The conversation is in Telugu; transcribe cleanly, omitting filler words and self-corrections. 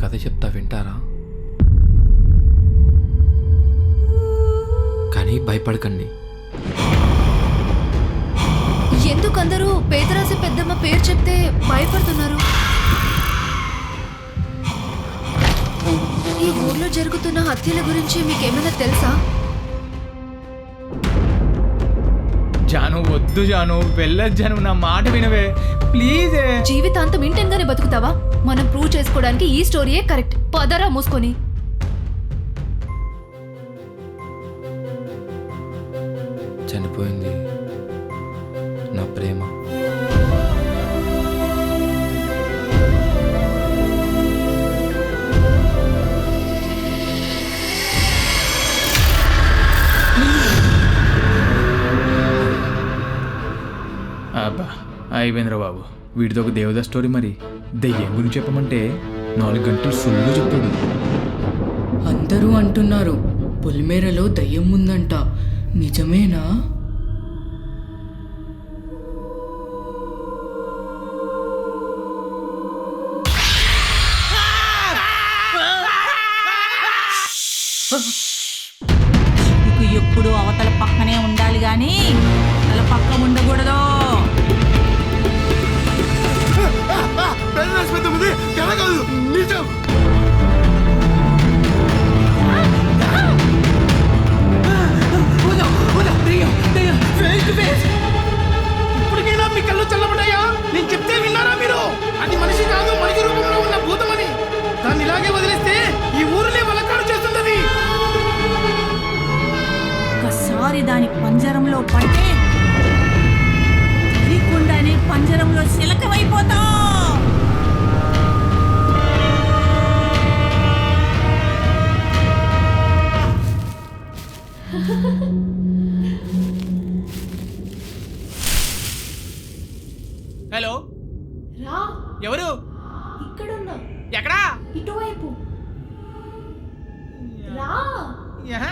కథ చెప్తా వింటారా? కానీ భయపడకండి. ఎందుకు అందరూ పేదరాశి పెద్దమ్మ పేరు చెప్తే భయపడుతున్నారు? ఈ ఊర్లో జరుగుతున్న హత్యల గురించి మీకేమైనా తెలుసా? జాను వద్దు జాను, వెళ్ళదు జాను, నా మాట వినవే ప్లీజ్. జీవితాంతం ఇంటెన్గానే బతుకుతావా? మనం ప్రూవ్ చేసుకోవడానికి ఈ స్టోరీయే కరెక్ట్. పదరా మూసుకొని. చనిపోయింది నా ప్రేమ. అబ్బా అయిపోయిందిరా బాబు, వీడితో ఒక దేవదా స్టోరీ. మరి దెయ్యం గురించి చెప్పమంటే 4 గంటలు ఫుల్గా చెప్తాడు. అందరూ అంటున్నారు పొలిమేరలో దయ్యం ఉందంట, నిజమేనా? నీకు ఎప్పుడు అవతల పక్కనే ఉండాలి గాని అవతల పక్క ఉండకూడదు. ఇప్పటికైనా మీ కళ్ళు చల్లబడ్డాయా? నేను చెప్తే విన్నారా మీరు? అది మనిషి కాదు, మనిషి రూపంలో ఉన్న భూతమని. దాన్ని ఇలాగే వదిలేస్తే ఈ ఊరినే వలకాడు చేస్తుంది. ఒక్కసారి దాని పంజరంలో పడితే తెలియకుండానే పంజరంలో శిలకమైపోతా. హలో, రా, ఎవరు? ఇక్కడున్నా, ఎక్కడా? ఇటువైపు రా. యహ?